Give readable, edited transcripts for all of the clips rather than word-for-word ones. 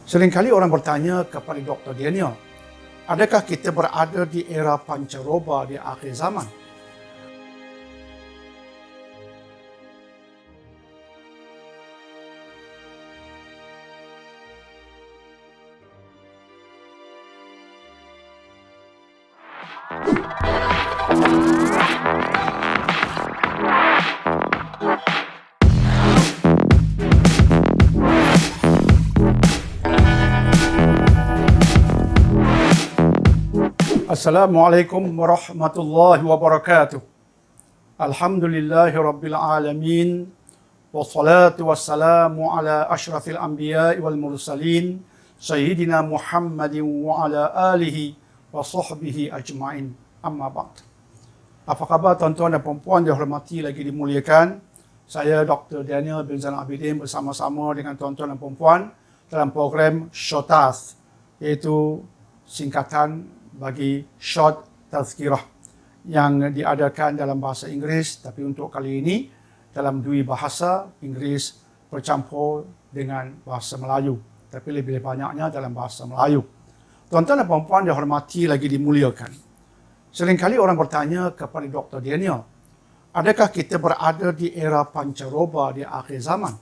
Seringkali orang bertanya kepada Dr. Daniel, adakah kita berada di era pancaroba di akhir zaman? Assalamualaikum warahmatullahi wabarakatuh. Alhamdulillahi rabbil alamin. Wassalatu wassalamu ala ashrafil anbiya'i wal mursalin. Sayyidina Muhammadin wa ala alihi wa sahbihi ajma'in. Amma ba'd. Apa khabar tuan-tuan dan puan-puan dihormati lagi dimuliakan? Saya Dr. Daniel bin Zainal Abidin bersama-sama dengan tuan-tuan dan puan-puan dalam program SHOTAZ, iaitu singkatan bagi Short Tazkirah yang diadakan dalam bahasa Inggeris, tapi untuk kali ini dalam dua bahasa, Inggeris bercampur dengan bahasa Melayu, tapi lebih banyaknya dalam bahasa Melayu. Tuan-tuan dan puan-puan dihormati lagi dimuliakan. Seringkali orang bertanya kepada Dr. Daniel, adakah kita berada di era pancaroba di akhir zaman?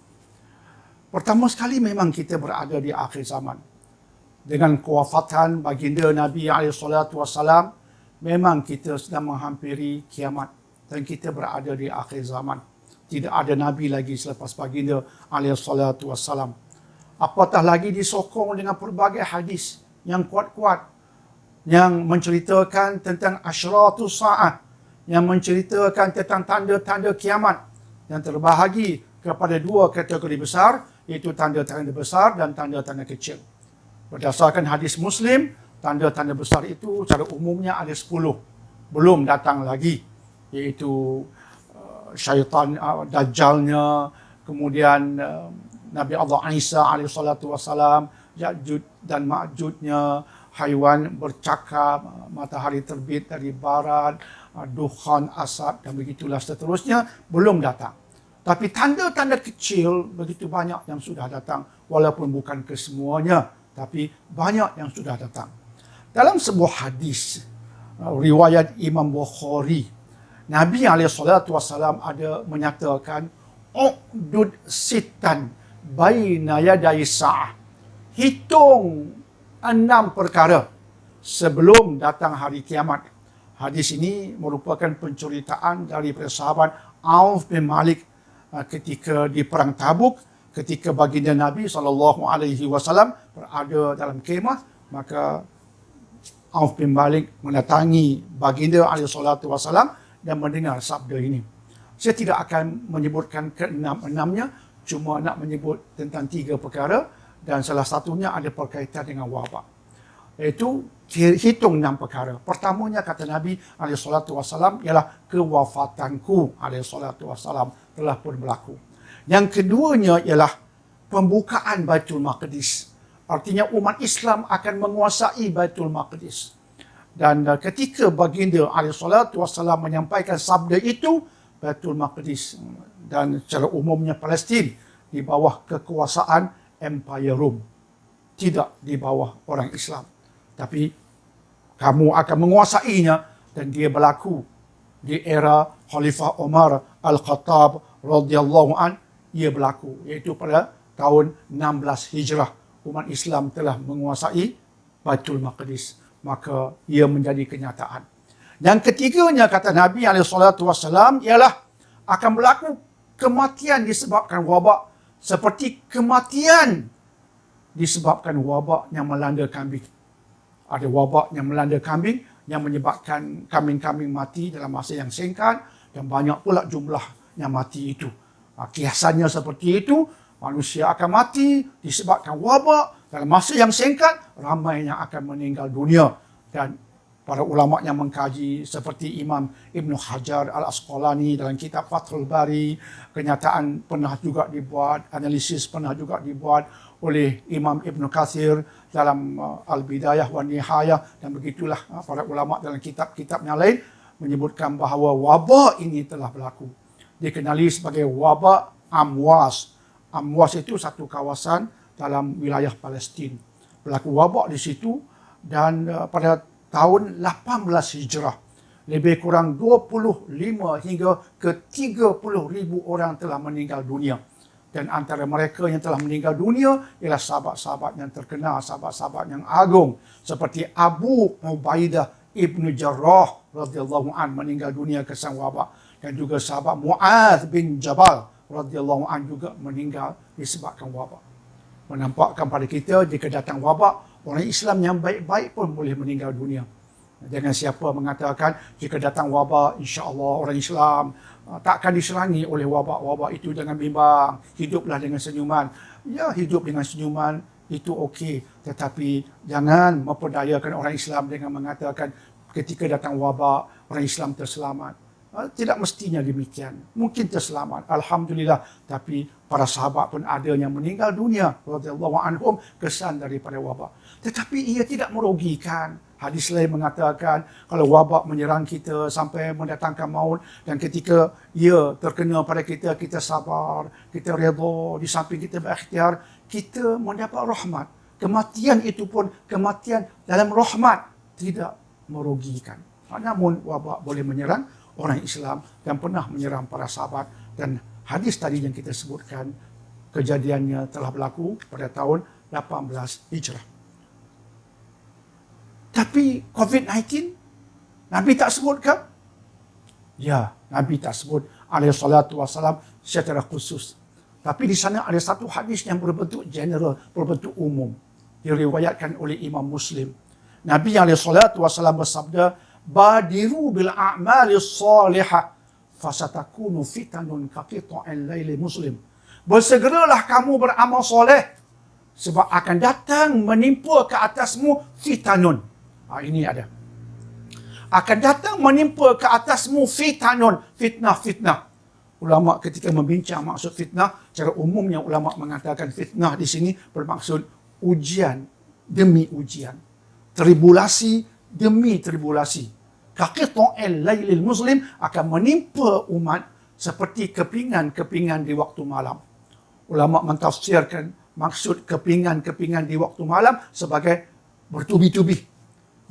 Pertama sekali memang kita berada di akhir zaman. Dengan kewafatan baginda Nabi SAW, memang kita sedang menghampiri kiamat dan kita berada di akhir zaman. Tidak ada Nabi lagi selepas baginda SAW. Apatah lagi disokong dengan pelbagai hadis yang kuat-kuat yang menceritakan tentang asyratus sa'ah, yang menceritakan tentang tanda-tanda kiamat yang terbahagi kepada dua kategori besar, iaitu tanda-tanda besar dan tanda-tanda kecil. Berdasarkan hadis Muslim, tanda-tanda besar itu secara umumnya ada 10. Belum datang lagi, iaitu syaitan, dajjalnya, kemudian Nabi Allah Isa alaihissalam, Ya'juj dan Ma'jujnya, haiwan bercakap, matahari terbit dari barat, dukhan, asap dan begitulah seterusnya, belum datang. Tapi tanda-tanda kecil begitu banyak yang sudah datang, walaupun bukan kesemuanya, tapi banyak yang sudah datang. Dalam sebuah hadis riwayat Imam Bukhari, Nabi SAW ada menyatakan, "Uqdud sitan baina yaday sa'ah." Hitung 6 perkara sebelum datang hari kiamat. Hadis ini merupakan penceritaan daripada sahabat Auf bin Malik ketika di perang Tabuk, ketika baginda Nabi SAW berada dalam kemah, maka Auf bin Malik mendatangi baginda SAW dan mendengar sabda ini. Saya tidak akan menyebutkan ke-6-6-nya, cuma nak menyebut tentang 3 perkara dan salah satunya ada berkaitan dengan wabak. Iaitu hitung 6 perkara. Pertamanya kata Nabi SAW ialah kewafatanku SAW telah pun berlaku. Yang keduanya ialah pembukaan Baitul Maqdis. Artinya umat Islam akan menguasai Baitul Maqdis. Dan ketika baginda SAW menyampaikan sabda itu, Baitul Maqdis dan secara umumnya Palestin di bawah kekuasaan Empire Rom. Tidak di bawah orang Islam. Tapi kamu akan menguasainya, dan dia berlaku di era Khalifah Umar Al-Khattab radhiyallahu an. Ia berlaku, iaitu pada tahun 16 Hijrah, umat Islam telah menguasai Baitul Maqdis. Maka ia menjadi kenyataan. Yang ketiganya kata Nabi SAW ialah akan berlaku kematian disebabkan wabak, seperti kematian disebabkan wabak yang melanda kambing. Ada wabak yang melanda kambing yang menyebabkan kambing-kambing mati dalam masa yang singkat, dan banyak pula jumlah yang mati itu. Kiasannya seperti itu, manusia akan mati disebabkan wabak dalam masa yang singkat, ramai yang akan meninggal dunia. Dan para ulama yang mengkaji seperti Imam Ibn Hajar Al-Asqalani dalam kitab Fathul Bari, kenyataan pernah juga dibuat, analisis pernah juga dibuat oleh Imam Ibn Kathir dalam Al-Bidayah wa Nihayah, dan begitulah para ulama dalam kitab-kitab yang lain menyebutkan bahawa wabak ini telah berlaku. Dikenali sebagai wabak Amwas. Amwas itu satu kawasan dalam wilayah Palestin. Berlaku wabak di situ dan pada tahun 18 Hijrah, lebih kurang 25 hingga ke 30,000 orang telah meninggal dunia. Dan antara mereka yang telah meninggal dunia ialah sahabat-sahabat yang terkenal, sahabat-sahabat yang agung seperti Abu Ubaidah Ibnu Jarrah radhiyallahu an meninggal dunia kesan wabak, dan juga sahabat Mu'adz bin Jabal radhiyallahu an juga meninggal disebabkan wabak. Menampakkan pada kita jika datang wabak, orang Islam yang baik-baik pun boleh meninggal dunia. Jangan siapa mengatakan jika datang wabak, insya-Allah orang Islam takkan diserangi oleh wabak-wabak itu. Jangan bimbang, hiduplah dengan senyuman. Ya, hidup dengan senyuman itu okey, tetapi jangan memperdayakan orang Islam dengan mengatakan ketika datang wabak orang Islam terselamat. Tidak mestinya demikian. Mungkin terselamat, alhamdulillah, tapi para sahabat pun ada yang meninggal dunia radhiyallahu anhum kesan daripada wabak. Tetapi ia tidak merugikan. Hadis lain mengatakan kalau wabak menyerang kita sampai mendatangkan maut, dan ketika ia terkena pada kita, kita sabar, kita redha, di samping kita berikhtiar, kita mendapat rahmat. Kematian itu pun kematian dalam rahmat, tidak merugikan. Namun wabak boleh menyerang orang Islam dan pernah menyerang para sahabat, dan hadis tadi yang kita sebutkan kejadiannya telah berlaku pada tahun 18 Hijrah. Tapi COVID-19 Nabi tak sebutkan? Ya, Nabi tak sebut alaihi salatu wassalam secara khusus. Tapi di sana ada satu hadis yang berbentuk general, berbentuk umum, diriwayatkan oleh Imam Muslim. Nabi alaihi salatu wassalam bersabda, "Badiru bil a'mali salihah fasatakunu fitanun kaqita'il laili muslim." Bersegeralah kamu beramal soleh, sebab akan datang menimpa ke atasmu fitanun. Ini ada. Akan datang menimpa ke atasmu fitanun, fitnah-fitnah. Ulama ketika membincang maksud fitnah, secara umumnya ulama mengatakan fitnah di sini bermaksud ujian demi ujian, tribulasi demi tribulasi. Kaqita'il lailil muslim akan menimpa umat seperti kepingan-kepingan di waktu malam. Ulama mentafsirkan maksud kepingan-kepingan di waktu malam sebagai bertubi-tubi,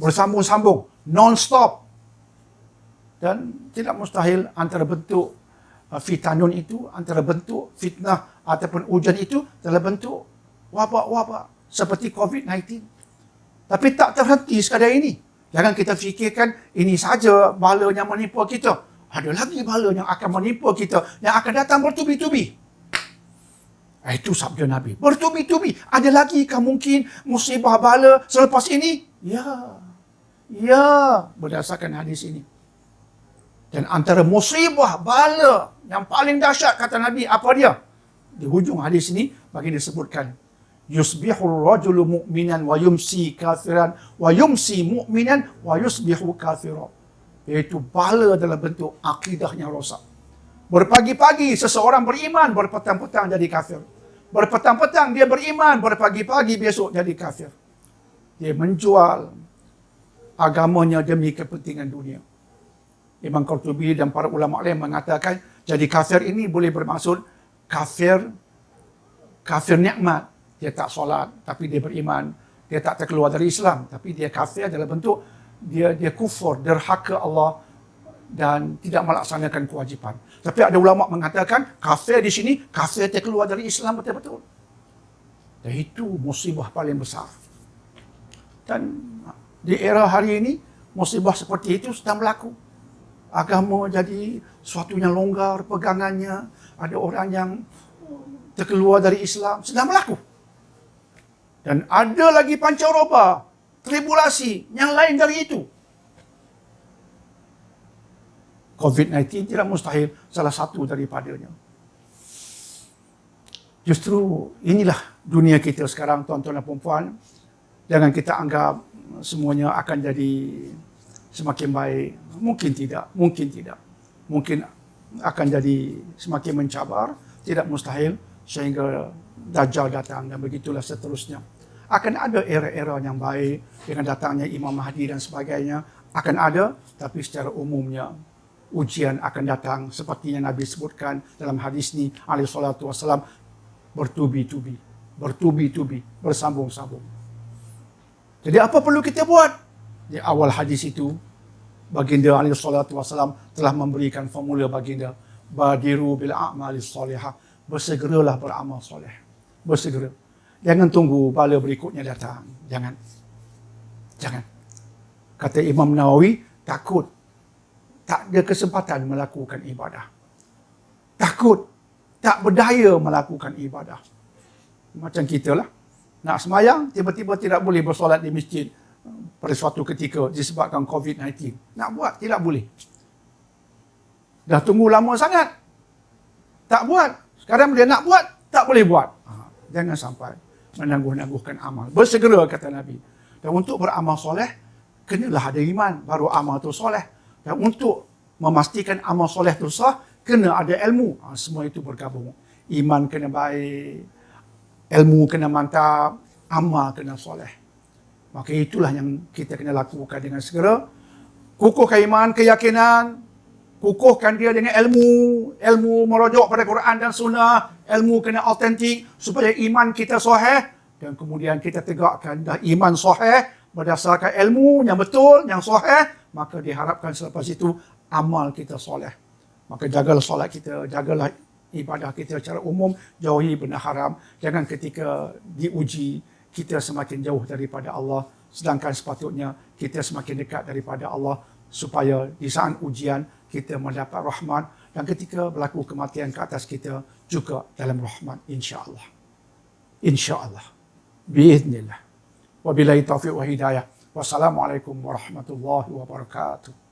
bersambung-sambung, non-stop. Dan tidak mustahil antara bentuk fitanun itu, antara bentuk fitnah ataupun ujian itu dalam bentuk wabak-wabak seperti COVID-19. Tapi tak terhenti sekadar ini. Jangan kita fikirkan ini saja bala yang menimpa kita. Ada lagi bala yang akan menimpa kita, yang akan datang bertubi-tubi. Itu sabda Nabi. Bertubi-tubi. Ada lagi kah mungkin musibah bala selepas ini? Ya, berdasarkan hadis ini. Dan antara musibah bala yang paling dahsyat, kata Nabi, apa dia? Di hujung hadis ini bagi disebutkan, yusbihur rajulu mu'minan wa yumsi kafiran wa yumsi mu'minan wa yusbihu kafiran. Iaitu bala dalam bentuk akidahnya rosak. Berpagi-pagi seseorang beriman, berpetang-petang jadi kafir. Berpetang-petang dia beriman, berpagi-pagi besok jadi kafir. Dia menjual agamanya demi kepentingan dunia. Imam Qurtubi dan para ulama lain mengatakan jadi kafir ini boleh bermaksud kafir nikmat. Dia tak solat tapi dia beriman. Dia tak terkeluar dari Islam tapi dia kafir dalam bentuk dia kufur, derhaka Allah dan tidak melaksanakan kewajipan. Tapi ada ulama mengatakan kafir di sini kafir terkeluar dari Islam betul-betul. Dan itu musibah paling besar. Dan di era hari ini musibah seperti itu sedang berlaku. Agama jadi suatu yang longgar pegangannya. Ada orang yang terkeluar dari Islam sedang berlaku. Dan ada lagi pancaroba, tribulasi yang lain dari itu. COVID-19 tidak mustahil salah satu daripadanya. Justru inilah dunia kita sekarang, tuan-tuan dan puan-puan. Jangan kita anggap semuanya akan jadi semakin baik. Mungkin tidak. Mungkin akan jadi semakin mencabar. Tidak mustahil sehingga Dajjal datang dan begitulah seterusnya. Akan ada era-era yang baik dengan datangnya Imam Mahdi dan sebagainya. Akan ada, tapi secara umumnya ujian akan datang seperti yang Nabi sebutkan dalam hadis ini alaihi salatu wassalam, bertubi-tubi. bertubi-tubi, bersambung-sambung. Jadi apa perlu kita buat? Di awal hadis itu, baginda alaihi salatu wasalam telah memberikan formula baginda, badiru bil a'malis solihah, bersegeralah beramal soleh. Bersegera. Jangan tunggu pahala berikutnya datang. Jangan. Kata Imam Nawawi, takut tak ada kesempatan melakukan ibadah. Takut tak berdaya melakukan ibadah. Macam kita lah. Nak semayang, tiba-tiba tidak boleh bersolat di masjid pada suatu ketika disebabkan COVID-19. Nak buat, tidak boleh. Dah tunggu lama sangat. Tak buat. Sekarang dia nak buat, tak boleh buat. Jangan sampai menangguh-nangguhkan amal. Bersegera, kata Nabi. Dan untuk beramal soleh, kenalah ada iman, baru amal tu soleh. Dan untuk memastikan amal soleh tu sah, kena ada ilmu. Semua itu bergabung. Iman kena baik, ilmu kena mantap, amal kena soleh. Maka itulah yang kita kena lakukan dengan segera. Kukuhkan iman, keyakinan, kukuhkan dia dengan ilmu merujuk pada Quran dan Sunnah, ilmu kena autentik supaya iman kita sahih, dan kemudian kita tegakkan dah iman sahih berdasarkan ilmu yang betul, yang sahih, maka diharapkan selepas itu amal kita soleh. Maka jagalah solat kita, jagalah ibadah kita secara umum, jauhi benda haram. Jangan ketika diuji, kita semakin jauh daripada Allah, sedangkan sepatutnya kita semakin dekat daripada Allah, supaya di saat ujian kita mendapat rahmat, dan ketika berlaku kematian ke atas kita juga dalam rahmat, insya-Allah. Insya-Allah. Biiznillah. Wabillahi taufiq wa hidayah. Wassalamualaikum warahmatullahi wabarakatuh.